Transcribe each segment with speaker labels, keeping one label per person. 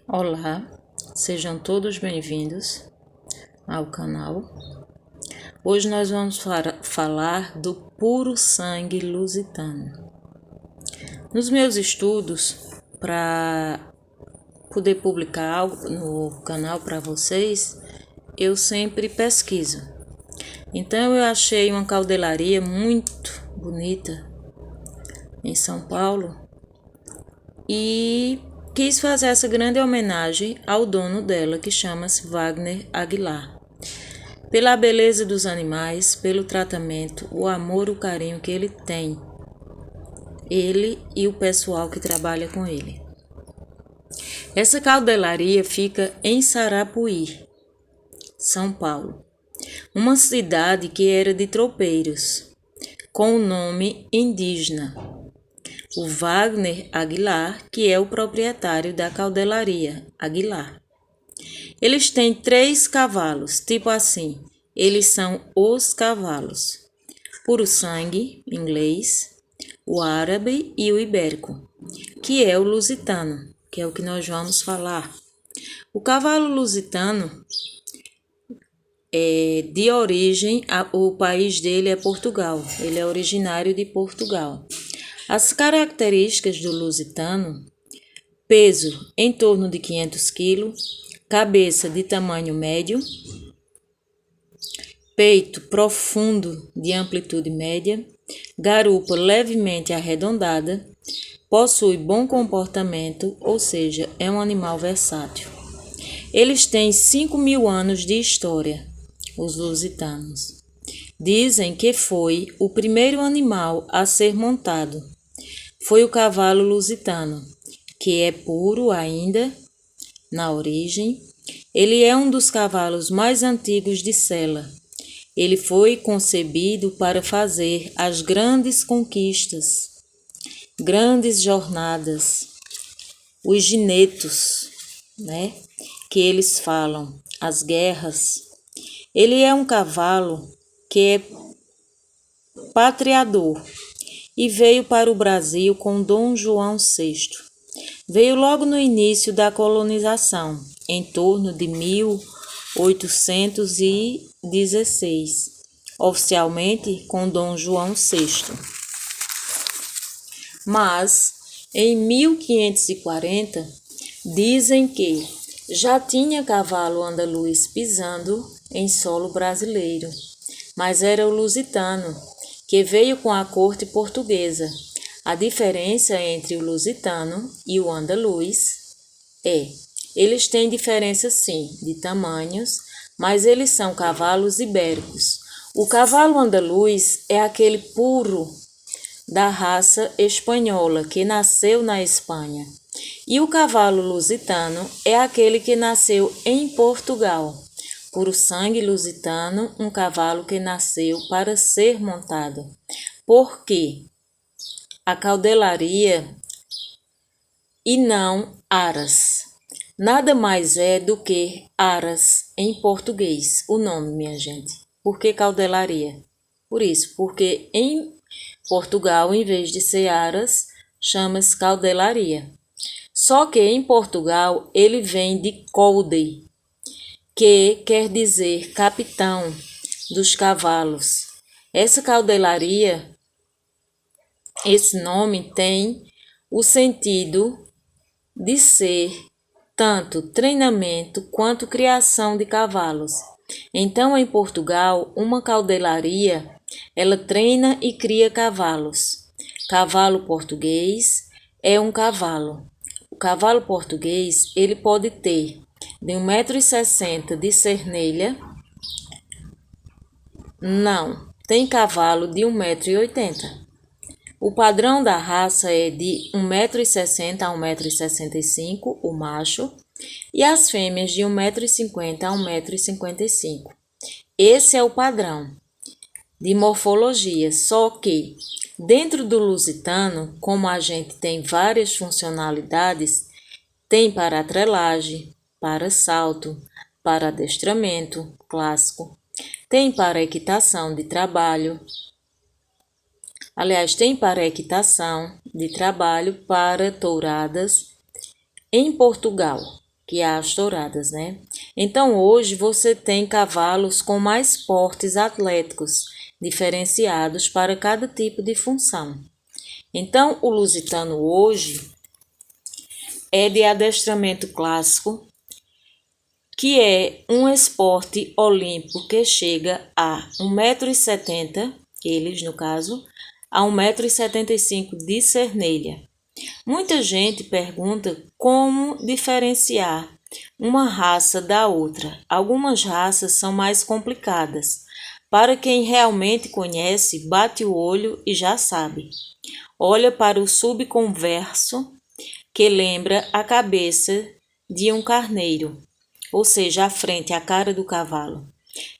Speaker 1: Olá, sejam todos bem-vindos ao canal. Hoje nós vamos falar do puro sangue lusitano. Nos meus estudos, para poder publicar algo no canal para vocês, eu sempre pesquiso. Então eu achei uma caudelaria muito bonita em São Paulo e quis fazer essa grande homenagem ao dono dela, que chama-se Wagner Aguilar. Pela beleza dos animais, pelo tratamento, o amor, o carinho que ele tem, ele e o pessoal que trabalha com ele. Essa caudelaria fica em Sarapuí, São Paulo, uma cidade que era de tropeiros, com o nome indígena. O Wagner Aguilar, que é o proprietário da caudelaria Aguilar. Eles têm 3 cavalos, tipo assim, eles são os cavalos. Puro sangue, inglês, o árabe e o ibérico, que é o lusitano, que é o que nós vamos falar. O cavalo lusitano é de origem, o país dele é Portugal, ele é originário de Portugal. As características do lusitano: peso em torno de 500 kg, cabeça de tamanho médio, peito profundo de amplitude média, garupa levemente arredondada, possui bom comportamento, ou seja, é um animal versátil. Eles têm 5.000 anos de história, os lusitanos. Dizem que foi o primeiro animal a ser montado. Foi o cavalo lusitano, que é puro ainda na origem. Ele é um dos cavalos mais antigos de sela. Ele foi concebido para fazer as grandes conquistas, grandes jornadas, os ginetos, que eles falam, as guerras. Ele é um cavalo que é patriador e veio para o Brasil com Dom João VI. Veio logo no início da colonização, em torno de 1816, oficialmente com Dom João VI. Mas, em 1540, dizem que já tinha cavalo andaluz pisando em solo brasileiro, mas era o lusitano, que veio com a corte portuguesa. A diferença entre o lusitano e o andaluz eles têm diferença sim de tamanhos, mas eles são cavalos ibéricos. O cavalo andaluz é aquele puro da raça espanhola que nasceu na Espanha. E o cavalo lusitano é aquele que nasceu em Portugal. Puro sangue lusitano, um cavalo que nasceu para ser montado. Por quê? A caudelaria e não aras. Nada mais é do que aras em português, o nome, minha gente. Por que caudelaria? Por isso, porque em Portugal, em vez de ser aras, chama-se caudelaria. Só que em Portugal ele vem de colde, que quer dizer capitão dos cavalos. Essa caudelaria, esse nome tem o sentido de ser tanto treinamento quanto criação de cavalos. Então, em Portugal, uma caudelaria, ela treina e cria cavalos. Cavalo português é um cavalo. O cavalo português, ele pode ter de 1,60 m de cernelha. Não, tem cavalo de 1,80 m. O padrão da raça é de 1,60 m a 1,65 m, o macho, e as fêmeas de 1,50 m a 1,55 m. Esse é o padrão de morfologia, só que dentro do lusitano, como a gente tem várias funcionalidades, tem para atrelagem, para salto, para adestramento clássico, tem para equitação de trabalho. Aliás, tem para equitação de trabalho para touradas em Portugal. que há as touradas, né? Então hoje você tem cavalos com mais portes atléticos, diferenciados para cada tipo de função. Então o lusitano hoje é de adestramento clássico, que é um esporte olímpico que chega a 1,70 m, eles no caso, a 1,75 m de cernelha. Muita gente pergunta como diferenciar uma raça da outra. Algumas raças são mais complicadas. Para quem realmente conhece, bate o olho e já sabe. Olha para o subconverso, que lembra a cabeça de um carneiro, ou seja, a frente, a cara do cavalo.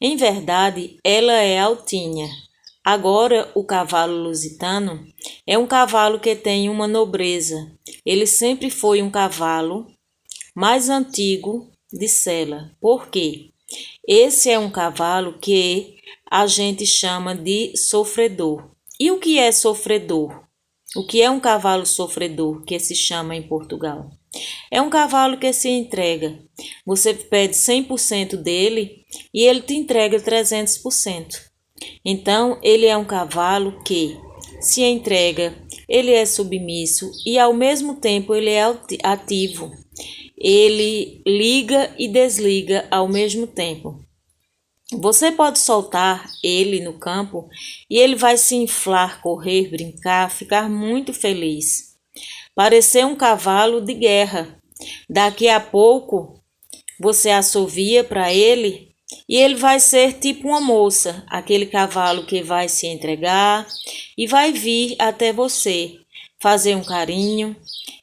Speaker 1: Em verdade, ela é altinha. Agora, o cavalo lusitano é um cavalo que tem uma nobreza. Ele sempre foi um cavalo mais antigo de sela. Por quê? Esse é um cavalo que a gente chama de sofredor. E o que é sofredor? O que é um cavalo sofredor, que se chama em Portugal? É um cavalo que se entrega. Você pede 100% dele e ele te entrega 300%. Então, ele é um cavalo que se entrega, ele é submisso e ao mesmo tempo ele é ativo. Ele liga e desliga ao mesmo tempo. Você pode soltar ele no campo e ele vai se inflar, correr, brincar, ficar muito feliz. Parecer um cavalo de guerra. Daqui a pouco você assovia para ele e ele vai ser tipo uma moça, aquele cavalo que vai se entregar e vai vir até você, fazer um carinho.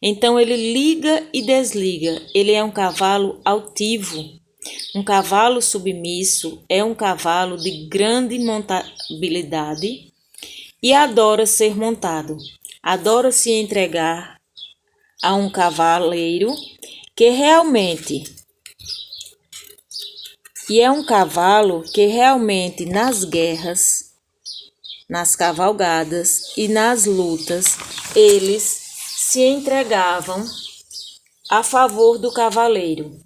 Speaker 1: Então ele liga e desliga. Ele é um cavalo altivo. Um cavalo submisso é um cavalo de grande montabilidade e adora ser montado. Adora se entregar a um cavaleiro que realmente é um cavalo que realmente nas guerras, nas cavalgadas e nas lutas, eles se entregavam a favor do cavaleiro.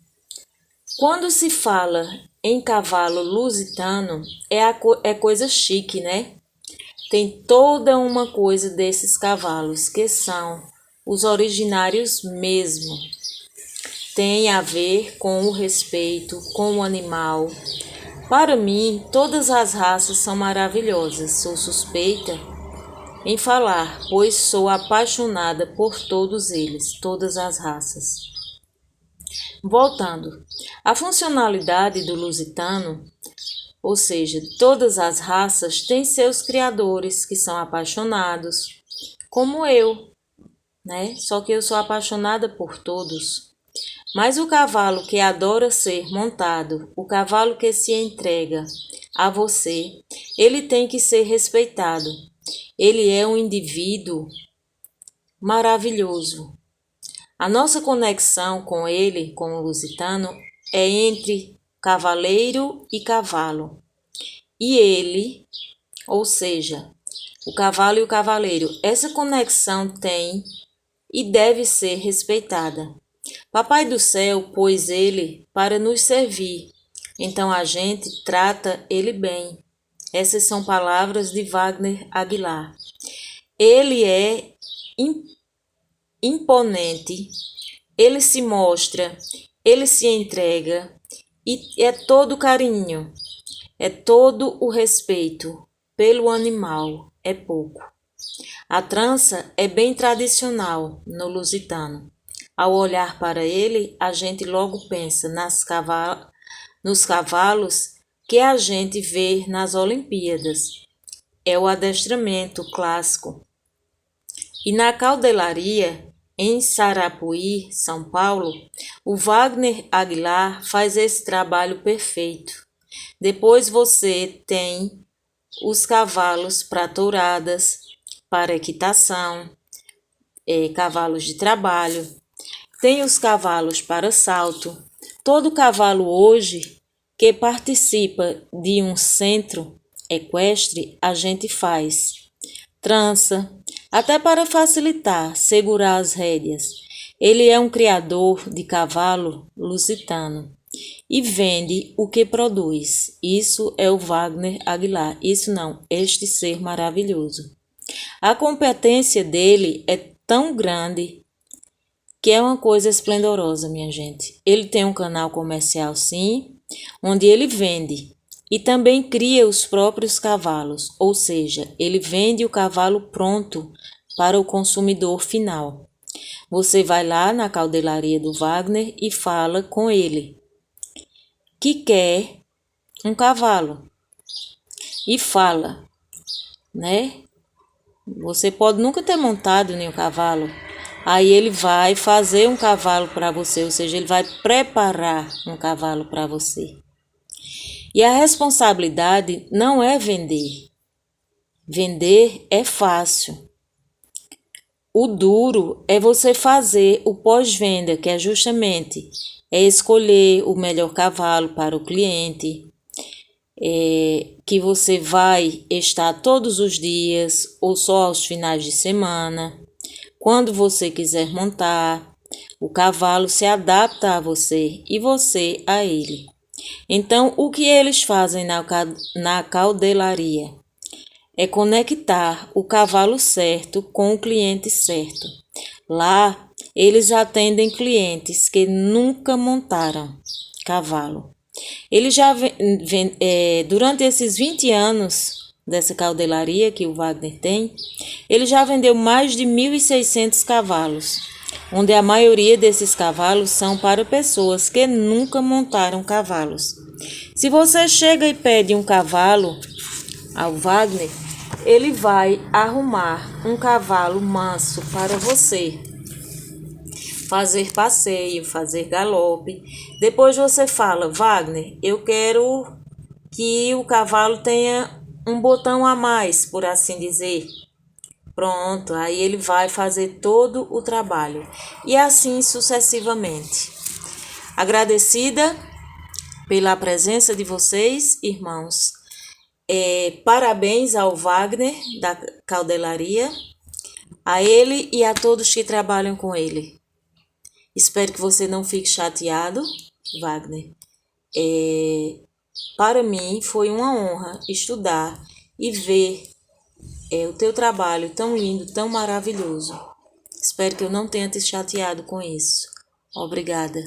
Speaker 1: Quando se fala em cavalo lusitano, é coisa chique, né? Tem toda uma coisa desses cavalos, que são os originários mesmo. Tem a ver com o respeito, com o animal. Para mim, todas as raças são maravilhosas. Sou suspeita em falar, pois sou apaixonada por todos eles, todas as raças. Voltando, a funcionalidade do lusitano, ou seja, todas as raças têm seus criadores que são apaixonados, como eu, né? Só que eu sou apaixonada por todos. Mas o cavalo que adora ser montado, o cavalo que se entrega a você, ele tem que ser respeitado. Ele é um indivíduo maravilhoso. A nossa conexão com ele, com o lusitano, é entre cavaleiro e cavalo. E ele, ou seja, o cavalo e o cavaleiro, essa conexão tem e deve ser respeitada. Papai do céu pôs ele para nos servir, então a gente trata ele bem. Essas são palavras de Wagner Aguilar. Ele é imponente, ele se mostra, ele se entrega e é todo carinho, é todo o respeito pelo animal, é pouco. A trança é bem tradicional no lusitano. Ao olhar para ele, a gente logo pensa nos cavalos que a gente vê nas Olimpíadas. É o adestramento clássico. E na caudelaria, em Sarapuí, São Paulo, o Wagner Aguilar faz esse trabalho perfeito. Depois você tem os cavalos para touradas, para equitação, cavalos de trabalho. Tem os cavalos para salto. Todo cavalo hoje que participa de um centro equestre, a gente faz trança, até para facilitar, segurar as rédeas. Ele é um criador de cavalo lusitano e vende o que produz. Isso é o Wagner Aguilar. Isso não, este ser maravilhoso. A competência dele é tão grande que é uma coisa esplendorosa, minha gente. Ele tem um canal comercial, sim, onde ele vende e também cria os próprios cavalos, ou seja, ele vende o cavalo pronto para o consumidor final. Você vai lá na caudelaria do Wagner e fala com ele que quer um cavalo e fala, né? Você pode nunca ter montado nenhum cavalo. Aí ele vai fazer um cavalo para você, ou seja, ele vai preparar um cavalo para você. E a responsabilidade não é vender. Vender é fácil. O duro é você fazer o pós-venda, que é justamente escolher o melhor cavalo para o cliente, que você vai estar todos os dias ou só aos finais de semana. Quando você quiser montar, o cavalo se adapta a você e você a ele. Então, o que eles fazem na caudelaria é conectar o cavalo certo com o cliente certo. Lá, eles atendem clientes que nunca montaram cavalo. Ele já durante esses 20 anos dessa caudelaria que o Wagner tem, ele já vendeu mais de 1.600 cavalos, onde a maioria desses cavalos são para pessoas que nunca montaram cavalos. Se você chega e pede um cavalo ao Wagner, ele vai arrumar um cavalo manso para você fazer passeio, fazer galope. Depois você fala: Wagner, eu quero que o cavalo tenha um botão a mais, por assim dizer. Pronto, aí ele vai fazer todo o trabalho. E assim sucessivamente. Agradecida pela presença de vocês, irmãos. Parabéns ao Wagner da caudelaria, a ele e a todos que trabalham com ele. Espero que você não fique chateado, Wagner. Para mim foi uma honra estudar e ver o teu trabalho tão lindo, tão maravilhoso. Espero que eu não tenha te chateado com isso. Obrigada.